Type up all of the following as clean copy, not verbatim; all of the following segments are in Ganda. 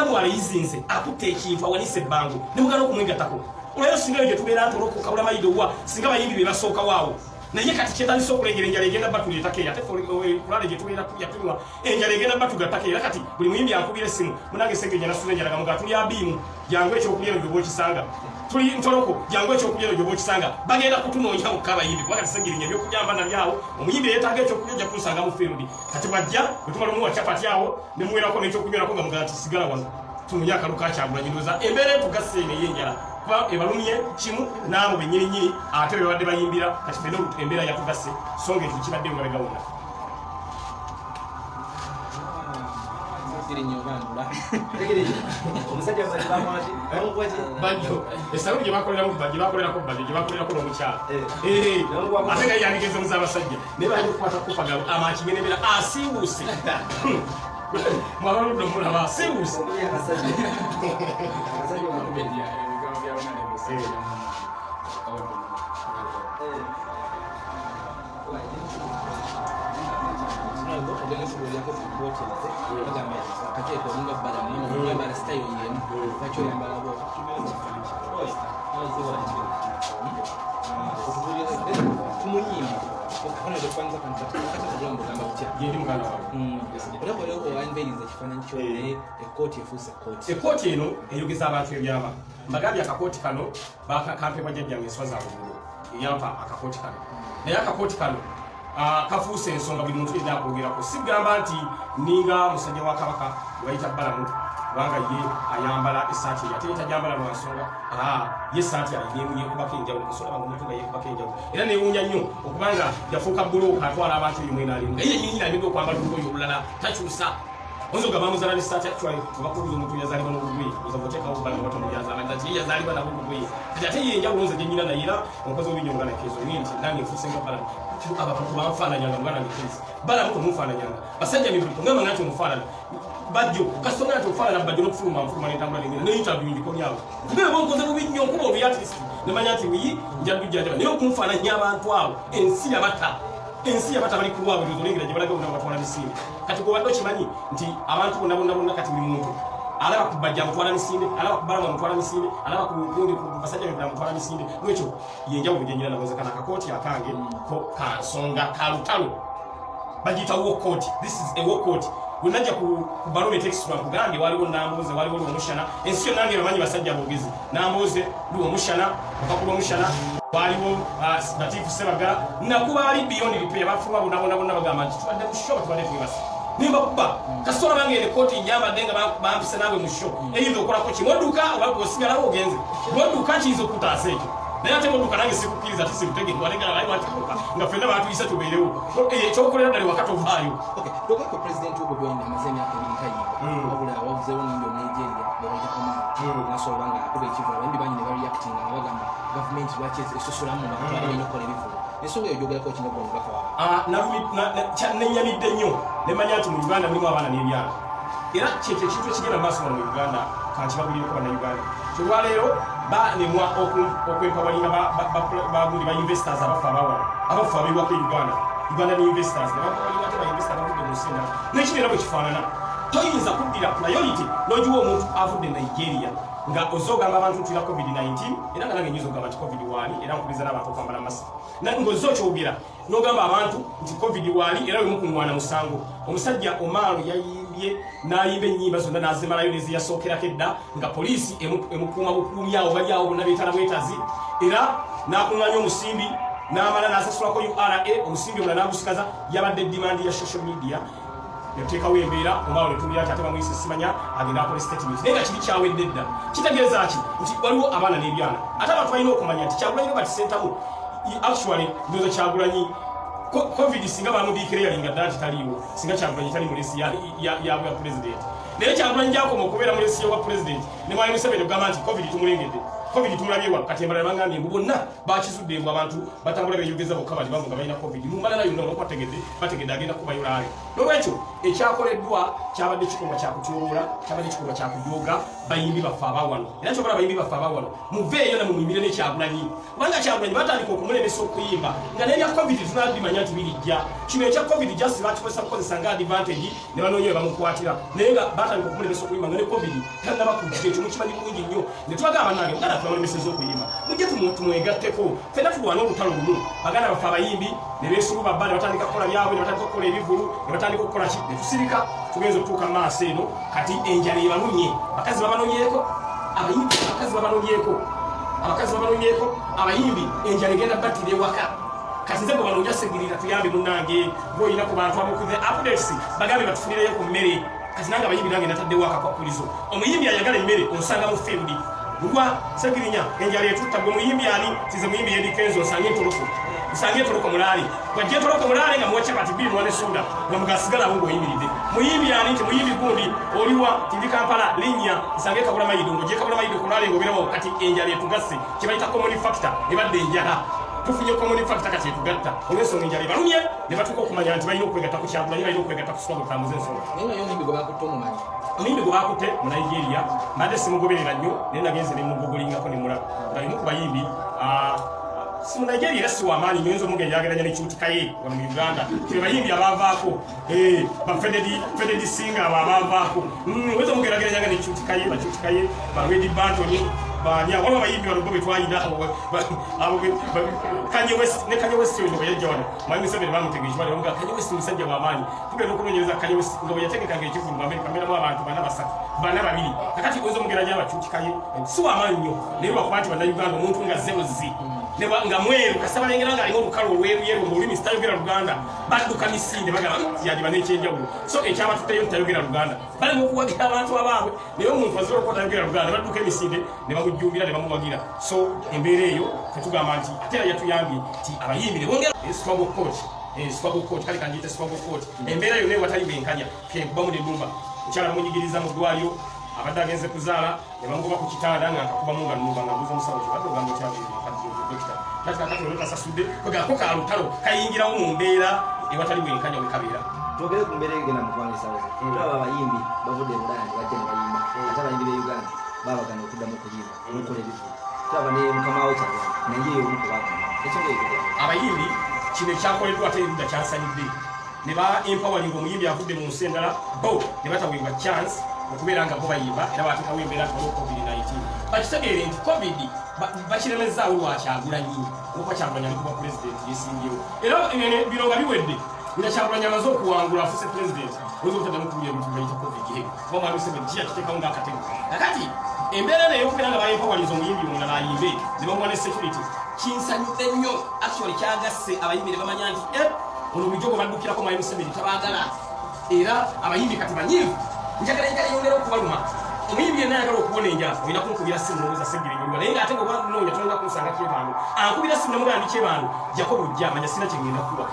namwala yizinze akutte ekintu awanise ebbango ne mugana okumwegatako olwayo singa yo gye tubeera ntoloka okabula mayido wa singa bayimbi be basooka waawo naye kati kyetandisa okulengera enjala egenda batuleetako ate kulale gye tubeera yatunywa enjala egenda batugattako era kati buli muyimbi ankubira essimu munange sengejja nasuza enjala gamuga tuli abiimu jangu ekyokulya eno gyoba okisanga tuli ntoloko jangu ekyokulya eno gyoba okisanga bagenda kutunoonya mukka abayimbi kuba kati sengerinya ebyokujamba nabyawo omuyimbi yeetaaga ekyokulya ojja kutusanga mu fiirudi kati bajja bwe tumala omuwa capati awo ne muwerako n'ekyokunywako nga mugala tisigala wano tunonye akalu Kyagulanyi ndowooza embeera etugasse eno ey'enjala kuba ebalumye kimu n'abo bennyininyini ate bwe badde bayimbira kati fenna embeera yatugasse so nga ekyo kibadde nga begawona bajjo esaluni gye bakoleramu bajjo bakolerako bajjo gye bakolerako n'omukyala ate nga yandigeze muzabasajja naye bali okukwata kufaga amakinge n'embeera asiibuuse mwabaludde omulaba asiibuuse ekooti eno eyogeza abantu ebyama mbagambye akakooti kano bakampebwa jjajjange enswa za bugulu eyampa akakooti kano naye akakooti kano kafuuse ensonga buli muntu yenna akwogerako sigamba nti ninga musajja wa kabaka gwebayita Balamu kubanga ye ayambala esaati ate yetajambala lwa nsonga ye esaati ayemu yekubako enjawulo kusolaba nga omuntu nga yekubako enjawulo era neewuunya nnyo okubanga yafuuka bulooka atwala abantu eyo mwena alimu naye yennyini ayinza okwambala olugoye olulala takyusa oyinza ogamba muzala n'essaati actually obakubuuza omuntu yazaalibwa n'olugoye oza oteekawo Balamu batomulyazala nti ye yazaalibwa nabo olugoye kati ate ye enjawulo nze gye nnyina naye era omukozi w'ebinyonga nakeezo nti nange nfuusenga Balamu abantu banfaananyanga mwana mikezi Balamu tomunfaananyanga basajja mibuli tongamba nga nti omufaanana bajjo kasonga nti omufaanana bajjo n'okufuluma n'entambula n'engenda n'interview ngikomyawo naye bonkoze bubi nnyo nkuba olu artist nemanya nti wiyi njadujjanjaba naye okunfaananya abantu abo ensi yabata bali kulwabwe olengera gye balaga bonna batwala misinde kati gwobadde okimanyi nti abantu bonna kati buli muntu alaba ku bajja mutwala misinde alaba ku Balamu mutwala misinde alaba ku gundi ku basajja bebula mutwala misinde lwekyo yenjawulo gye nnyina naboze kana akakooti akange ko kansonga kalutalo bagiyita walkout. This is a walkout. Unajja ku barome text kwa kugambye waliwo namboze waliwo omushana ensiyo nange bamanyi basajja bogezi namboze ndi omushana bakakula omushana waliwo Latifu Ssebaggala nakuba ali beyond repair bafuma bonna bagamba nti twadde mu show twadde twibasa nimba kuba kasora bange ne koti nyamba denga bampise nawe mu show eyizo okolako kimoduka osigala ogenze moduka kizo kutaasa ekyo naye ate moduka nange sikukiriza tisi mutege walenga bali watikuka nga fenna bantu isa tubeerewo ekyokolera ddala wakati ovaayo doka ko president uko gwenda mazeni akabinkayi wabula wavuzewo n'indi Nigeria bawita koma nasolanga akube ekivula bandi banyi ne bali acting abagamba government lwaki esosolamu batwala inokola ebivuga ensonga eyo gyogera ko kino gwonga kwa nenyamidde nnyo nemanya nti mu Uganda mulimu abaana n'ebyalo era kyekyo ekintu ekigenda maaso wano mu Uganda kankibagulireko bannayuganda kyolwaleero banemwa okwempawalinga bagundi ba investors abafu abawala abafu abeewako Uganda ne investors nebampawalinga ate ba investors bavudde mu nsi endala n'ekibeera bwe kifaanana toyinza kuddira priority n'ogiwa omuntu avudde Nigeria nga ozogamba abantu ntira COVID-19 era nga nange nyiza ogamba nti COVID waali era nkubiriza n'abantu okwambala masiki ng'ozza okyogera n'ogamba abantu nti COVID waali era we mukuŋŋwana musango omusajja Omaro yayimbye n'ayimba ennyimba zonna n'azimalayo neziyasookerako edda nga poliisi emukuuma bukuumi awo bali awo bonna beetala bwetazi era n'akuŋŋanya omusimbi n'amala n'asasulako URA omusimbi omulala n'agusikaza yabadde demand ya social media yateekawo embeera Omaro netumbira nti ate bamuyise simanya agenda akola statement naye nga kiri kyawedde dda kitegeeza ki nti waliwo abaana n'ebyana ate abantu balina okumanya nti Kyagulanyi bati sentamu actually ndoza Kyagulanyi COVID singa bamudiikira yalinga ddala nti taliiwo singa Kyagulanyi tali mu lesi ya president naye Kyagulanyi gyakoma okubeera mu lesi wa president ne mwali Museveni ogamba nti COVID tumulengedde covid tumulabyewa kati embala bangambye mbu bonna bakizudde mbu abantu batambula beeyogeza bokka bali bavuga balina covid mumbala nayo nno bategedde agenda kubayolaale n'olwekyo ekyakoleddwa kyabadde kikolwa kyakutyolola kyabadde kikolwa kyakujooga bayimbi baffe abawano era kyokola bayimbi baffe abawano muveeyo na mumuyimire n'ekyagulanyi kubanga kyagulanyi batandika okumulemesa okuyimba nga n'ebya covid tunabimanya nti birijja kino ekya covid just bakikozesa kukozesa nga advantage ne banoonya we bamukwatira naye nga batandika okumulemesa okuyimba nga ne covid tannaba kujja ekyo mukimanyi bulungi nnyo ne twagamba nange muganda tunamulemeseza okuyimba mujje tumwegatteko fena tulwana olutalo lumu baganda baffe abayimbi ne beesuluba bba ne batandika kukola byabwe ne batandika okukola ebivulu ne batandika okukola ki ne tusirika tugenza okutuuka mu maaso eno kati enjala ebalumye bakazi babanoonyeeko abayimbi abakazi babanoonyeeko abayimbi enjala egenda battira ewaka kati nze bwe banoonya segirira tuyambe munnange bw'olina ku bantu amukuze updates bagambe batufunireyo ku mmere kati nange abayimbi nange nataddewo akakwakulizo omuyimbi ayagala emmere osanga mu field lwa segirinya enjala etutta gwe muyimbi ani size muyimbi yedikenzo osange entoloko mulaali wajja entoloko mulaali nga muwa chapati bbiri muwa ne soda nga mugasigalawo ng'oyimiridde muyimbi ani nti muyimbi gundi oliwa tindi kampala linnya nsange kabula mayido ng'ojje kabula mayido kulaali ng'obeerawo kati enjala etugasse kye bayita common factor ebadde enjala tufunye common factor kati etugatta olw'ensonga enjala ebalumye ne batuuka okumanya nti balina okwegatta ku kyagulanyi balina okwegatta ku sitoga otambuza ensonga omuyimbi gwe bakutte mu Nigeria mbadde simugoberera nnyo naye nagenze ne mugogolingako ne mulaba nga limu ku bayimbi si mu Nigeria era si wamaanyi nyoyinza omugenzi ageranya ne Kyutikaye wano mu Uganda kye bayimbi abaavaako ba Fededi Singa abo abaavaako oyinza omugerageranya ne Kyutikaye ba Redi Bantoni banya waliwo abayimbi bano bo betwayina Kanye West oyo bwe yajja wano Mwalimu Museveni bamutegeeza bali bamuga Kanye West musajja w'amaanyi tugenda okunoonyereza Kanye West nga bwe yategekanga ekivulu mu Amerika mbeeramu abantu bana babiri kakati oyinza omugeranya Kyutikaye si w'amaanyi nnyo naye lwakuba nti bannayuganda omuntu nga zerozi nga mweru kasabalengera nga alina olukalo olweruyeru ng'olulimi sitayogera Luganda badduka misinde bagamba yandiba n'ekyenjawulo so ekyabatutteyo ntitayogera Luganda balina okuwagira abantu abaabwe naye omuntu asobola okuba tayogera Luganda badduka emisinde ne bamujjumbira ne bamuwagira so embeera eyo tetugamba nti ate era yatuyambye nti abayimbi ne bongera swaggle court kale kanjiyite swaggle court embeera yonna ewatali bwenkanya kenkubamu ne nnumba mukyala bamunyigiriza mu ddwaliro abadde agenze kuzaala ne bamugoba ku kitanda nga nkakubamu nga nnumba nga mbuza omusawo kibadde ogamba okyabdokita kati olwo kasasudde kwegako kalutalo kayingirawo mu mbeera ewatali bwenkanya wekabeera twogere ku mbeera egenda mu ggwanga esaawoze tulaba abayimbi bavudde e Bulaaya ne bajja ne bayimba ate abayimbi b'e Uganda baabagana okuddamu okuyimba olukola ebifu tulaba ne mukama we Kyagulanyi naye omu ku baagana ekyo abayimbi kino ekyakoleddwa ate erudda kyansanyidde ne ba empowering omuyimbi avudde mu nsi endala bo ne bataweebwa chance okubeera nga bo bayimba era bateekawo embeera nti covid-19 bakitegeere nti covid bakiremezaawo lwa Kyagulanyi olwokuba Kyagulanyi alikuba pulezidenti yeesimbyewo era bino nga biwedde nga Kyagulanyi amaze okuwangula afuuse pulezidenti oyinza obutaddamu kuwulira ebintu byayita covid kuba Mwalimu Museveni kiyakiteekawo ng'akatego kakati embeera neyo okubeera nga bayempowaliza omuyimbi omulala ayimbe ne bamuwa ne security kinsanyudde nnyo actually kyagasse abayimbi ne bamanya nti ono bulijjo gwe baddukirako Mwalimu Museveni tabaagala era abayimbi kati banyiivu njagala enjala yongera okubaluma omuyimbi yenna ayagala okubona enjala olina kunkubira simu n'obuuza seggiri nyonyola naye ng'ate nga obanoonya toyinza kunsanga kyebando ankubira simu nemugamba ndi kyebando jjako bujja manya sina kyengenda kuba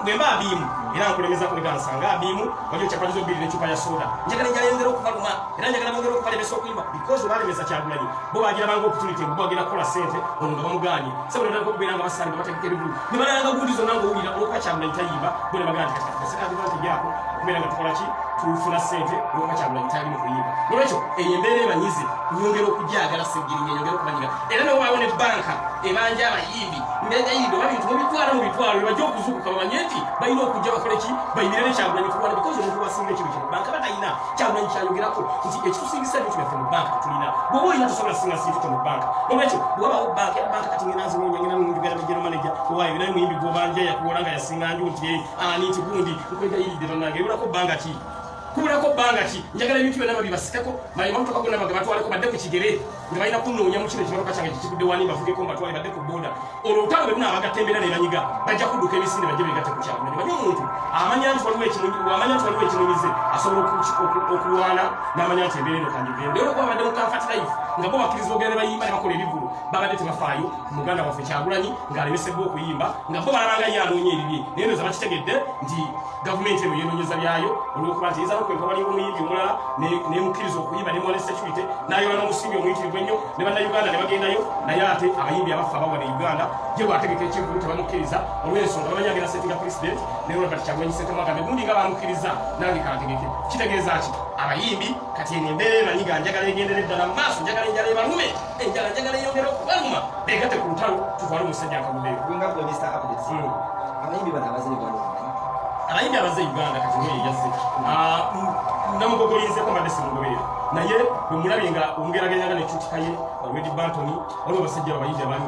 bwe mba abiimu era nkulemezako ne gansanga abiimu waliwo kyapatizo bbiri n'eccupa ya soda njagala enjala yongera okubaluma era njagala bongera okubalemesa okuyimba because obalemesa Kyagulanyi bo bagira banga opportunity mbu bagenda kukola ssente ono nga bamuganye sebonatandika okubeera nga basanga bategeka ebivulu ne balanga gundi zonna ng'owulira olwokuba Kyagulanyi tayimba bo ne bagamba nti kati sekandi advantage yako okubeera nga tukola ki tufuna ssente olwokuba Kyagulanyi tayali mu kuyimba nolwekyo eyo embeera ebanyize nyongera okugyagala seggirinya nyongera okubanyiga era ne wabaawo ne banka ebanja abayimbi mbeera yindo babintu mubitwala mu bitwalo ne bajja okuzuukuka bamanye nti balina okujja bakole ki bayimire ne Kyagulanyi tulwana because omuntu wasinga ekintu kino banka batayina Kyagulanyi kyayogerako nti ekitusingisa ebintu byaffe mu banka tulina bw'oba olina tosobola singa sintu mu banka nolwekyo bw'obaawo banka kati ngenanzinoonya ngena njogera ne general manager owaayo naye muyimbi gw'obanja yakuwola nga yasinga nju nti ani nti gundi nkwegayiridde bannange ebulako bbanga ki kubulako bbanga ki njagala ebintu byonna babibasikako mamotoka gonna baga batwaleko badde ku kigere nga balina kunoonya mu kino ekimotoka kyange kikigudde wani bavugeko mbatwale badde ku boda olwo olutalo bwe bunaabagatta embeera ne banyiga bajja kudduka ebisinde bajje beegatte ku Kyagulanyi banye omuntu amanya nti waliwo ekinyumize asobola okulwana n'amanya nti embeera eno kanjigende era okuba badde mu comfort life nga bo bakkiriza ogenda ne bayimba ne bakola ebivulu babadde tebafaayo muganda waffe Kyagulanyi ng'alemeseddwa okuyimba nga bo balabanga ye anoonya ebibye naye ndoza bakitegedde nti gavumenti eno yeenoonyeza byayo olwokuba nti eyinza kwenka waliwo omuyimbi omulala nemukkiriza okuyimba nemuwala security nayola n'omusimbi omuyitirivu ennyo ne bannayuganda ne bagendayo naye ate abayimbi abafa abawa ne uganda ye bwategeka ekivulu tebamukkiriza olw'ensonga bamanyi agenda settinga president ne robert kyagulanyi ssentamu agambe gundi nga bamukkiriza nange kantegeke kitegeeza ki abayimbi kati eno embeera emanyiga njagala egendera eddala mu maaso njagala enjala ebalume enjala njagala eyongera okubaluma beegate ku lutalo tutwale omusajja akagubeeko abayimbi bano abaze Uganda abayimbi abaze Uganda kati mwe yazze namugogolinzeko mbadde simugoberera naye bwe mulabye nga omugeragenyanga ne cutika ye Red Banton waliwo abasajja abayimbi abali